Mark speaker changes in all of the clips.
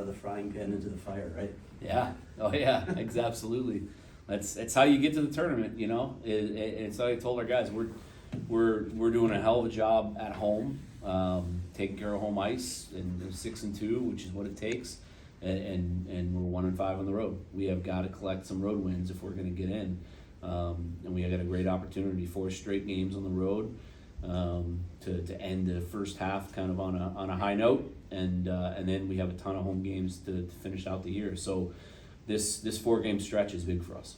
Speaker 1: the frying pan into the fire, right?
Speaker 2: Yeah. Oh yeah. Absolutely. That's how you get to the tournament. It's like I told our guys, we're doing a hell of a job at home, taking care of home ice, and 6-2, which is what it takes, and we're 1-5 on the road. We have got to collect some road wins if we're going to get in, and we have got a great opportunity, 4 straight games on the road, to end the first half kind of on a high note, and then we have a ton of home games to finish out the year. So this 4-game stretch is big for us.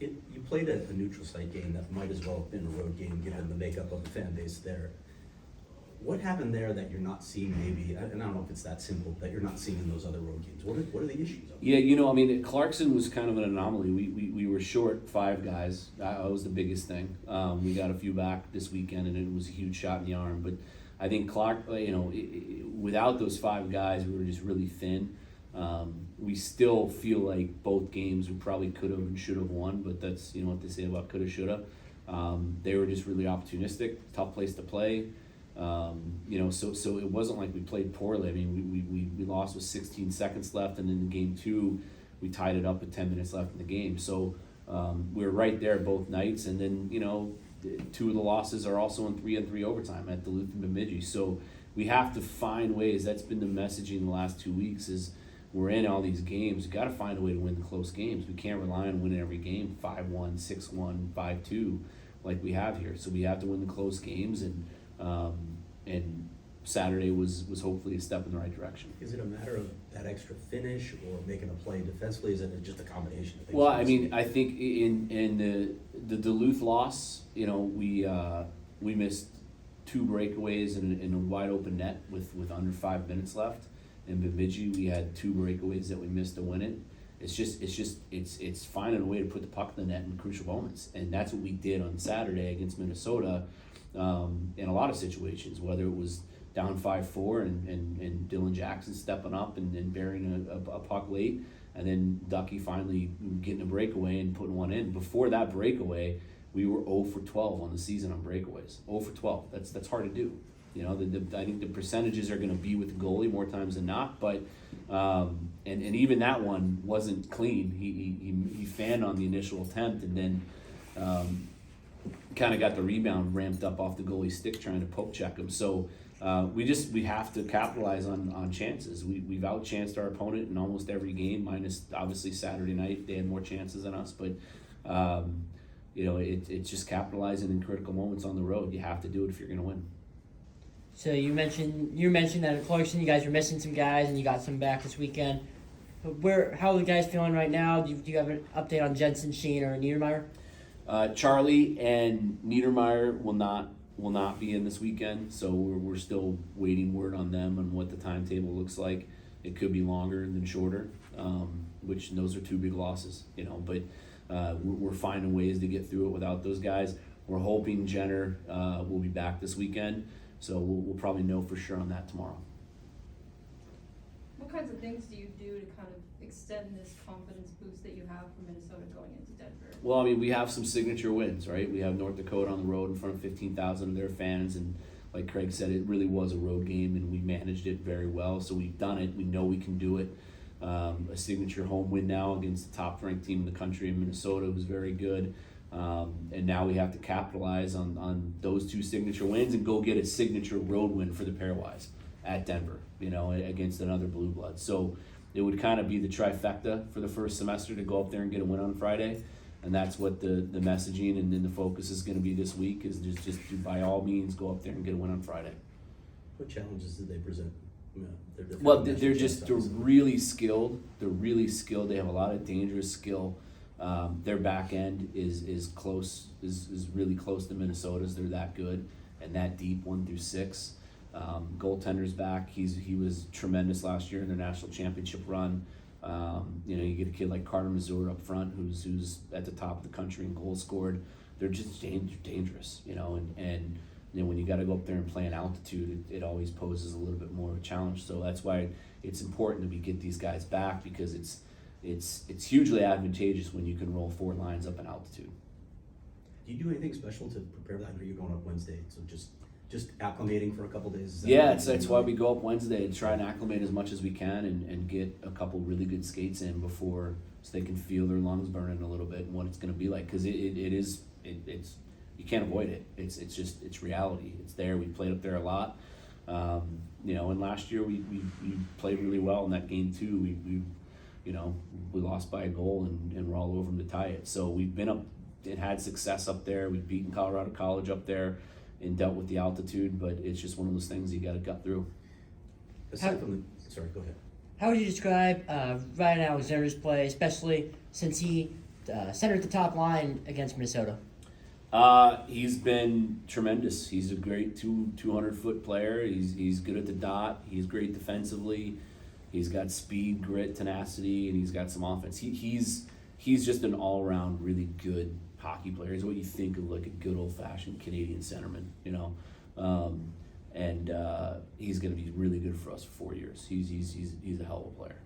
Speaker 1: You played a neutral site game that might as well have been a road game given the makeup of the fan base there. What happened there that you're not seeing maybe, and I don't know if it's that simple, that you're not seeing in those other road games? What are the issues?
Speaker 2: Yeah, Clarkson was kind of an anomaly. We were short 5 guys. That was the biggest thing. We got a few back this weekend, and it was a huge shot in the arm. But I think Clark, without those 5 guys, we were just really thin. We still feel like both games we probably could have and should have won, but that's what they say about coulda, shoulda. They were just really opportunistic, tough place to play. So it wasn't like we played poorly. I mean, we lost with 16 seconds left, and in game 2, we tied it up with 10 minutes left in the game. So we were right there both nights, and then 2 of the losses are also in 3-on-3 overtime at Duluth and Bemidji. So we have to find ways. That's been the messaging the last 2 weeks is we're in all these games. You got to find a way to win the close games. We can't rely on winning every game 5-1, 6-1, 5-2 like we have here. So we have to win the close games, and Saturday was hopefully a step in the right direction.
Speaker 1: Is it a matter of that extra finish or making a play defensively? Is it just a combination of things?
Speaker 2: Well, I mean, I think in the Duluth loss, we missed 2 breakaways in a wide open net with under 5 minutes left. In Bemidji, we had 2 breakaways that we missed to win it. It's finding a way to put the puck in the net in crucial moments, and that's what we did on Saturday against Minnesota. In a lot of situations, whether it was down 5-4 and Dylan Jackson stepping up and burying a puck late, and then Ducky finally getting a breakaway and putting one in. Before that breakaway, we were 0 for 12 on the season on breakaways. 0 for 12. That's hard to do. I think the percentages are going to be with the goalie more times than not, but and even that one wasn't clean. He fanned on the initial attempt, and then kind of got the rebound ramped up off the goalie's stick trying to poke check him. So we have to capitalize on chances. We've outchanced our opponent in almost every game, minus obviously Saturday night. They had more chances than us, but it's just capitalizing in critical moments on the road. You have to do it if you're going to win.
Speaker 3: So you mentioned that at Clarkson you guys were missing some guys and you got some back this weekend. How are the guys feeling right now? Do you have an update on Jensen, Sheen, or Niedermeyer?
Speaker 2: Charlie and Niedermeyer will not be in this weekend, so we're still waiting word on them and what the timetable looks like. It could be longer than shorter, which those are 2 big losses, but we're finding ways to get through it without those guys. We're hoping Jenner will be back this weekend, so we'll probably know for sure on that tomorrow.
Speaker 4: What kinds of things do you do to kind of extend this confidence boost that you have from Minnesota going into Denver?
Speaker 2: Well, I mean, we have some signature wins, right? We have North Dakota on the road in front of 15,000 of their fans, and like Craig said, it really was a road game, and we managed it very well. So we've done it. We know we can do it. A signature home win now against the top-ranked team in the country in Minnesota was very good. And now we have to capitalize on those 2 signature wins and go get a signature road win for the Pairwise at Denver, against another Blue Blood. So it would kind of be the trifecta for the first semester to go up there and get a win on Friday. And that's what the messaging and then the focus is going to be this week is just to, by all means, go up there and get a win on Friday.
Speaker 1: What challenges did they present?
Speaker 2: They're really skilled. They're really skilled. They have a lot of dangerous skill. Their back end is really close to Minnesota's. They're that good and that deep, 1 through 6. Goaltender's back. He was tremendous last year in their national championship run. You get a kid like Carter Mazur up front who's at the top of the country in goals scored. They're just dangerous, and when you got to go up there and play in altitude, it always poses a little bit more of a challenge. So that's why it's important to get these guys back, because it's hugely advantageous when you can roll 4 lines up in altitude.
Speaker 1: Do you do anything special to prepare that? I know you're going up Wednesday, so just just acclimating for a couple days? Is that
Speaker 2: Yeah,
Speaker 1: what
Speaker 2: it's why we go up Wednesday and try and acclimate as much as we can and get a couple really good skates in before, so they can feel their lungs burning a little bit and what it's going to be like, because it's you can't avoid it. It's reality. It's there. We played up there a lot, and last year we played really well in that game too. We lost by a goal and we're all over them to tie it. So we've been up and had success up there. We've beaten Colorado College up there and dealt with the altitude, but it's just one of those things you got to gut through.
Speaker 1: Aside from sorry, go ahead.
Speaker 3: How would you describe Ryan Alexander's play, especially since he centered the top line against Minnesota?
Speaker 2: He's been tremendous. He's a great 200-foot player. He's good at the dot. He's great defensively. He's got speed, grit, tenacity, and he's got some offense. He's just an all-around really good hockey player. He's what you think of like a good old-fashioned Canadian centerman, and he's going to be really good for us for 4 years. He's a hell of a player.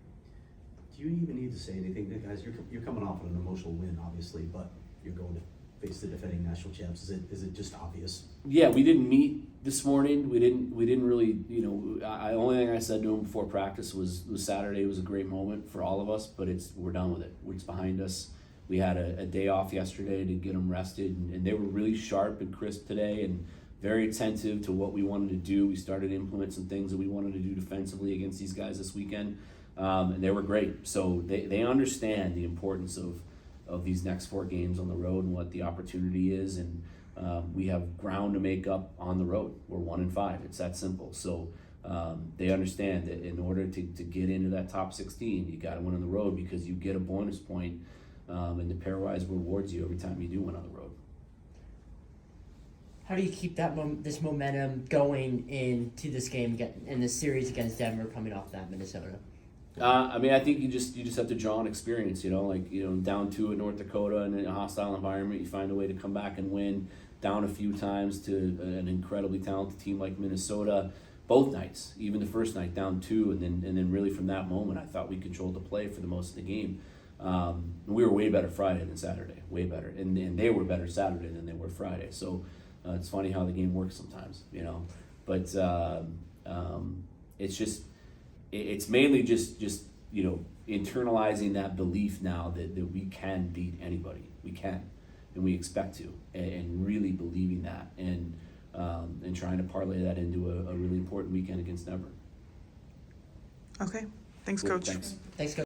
Speaker 1: Do you even need to say anything, guys? You're coming off of an emotional win, obviously, but you're going to face the defending national champs. Is it just obvious?
Speaker 2: Yeah, we didn't meet this morning. We didn't really, I only thing I said to him before practice was Saturday was a great moment for all of us, but we're done with it. It's behind us. We had a day off yesterday to get them rested, and they were really sharp and crisp today and very attentive to what we wanted to do. We started to implement some things that we wanted to do defensively against these guys this weekend, and they were great. So they understand the importance of these next 4 games on the road and what the opportunity is, and we have ground to make up on the road. We're 1-5. It's that simple. So they understand that in order to get into that top 16, you got to win on the road, because you get a bonus point, and the pairwise rewards you every time you do win on the road.
Speaker 3: How do you keep this momentum going into this game in this series against Denver, coming off that Minnesota?
Speaker 2: I think you just have to draw on experience, down 2 at North Dakota in a hostile environment, you find a way to come back and win. Down a few times to an incredibly talented team like Minnesota, both nights, even the first night down 2, and then really from that moment, I thought we controlled the play for the most of the game. We were way better Friday than Saturday, way better, and they were better Saturday than they were Friday. So it's funny how the game works sometimes, But it's mainly just internalizing that belief now that we can beat anybody. We can, and we expect to, and really believing that, and trying to parlay that into a really important weekend against Denver.
Speaker 5: Okay. Thanks,
Speaker 2: Cool,
Speaker 5: Coach.
Speaker 2: Thanks.
Speaker 3: Thanks, Coach.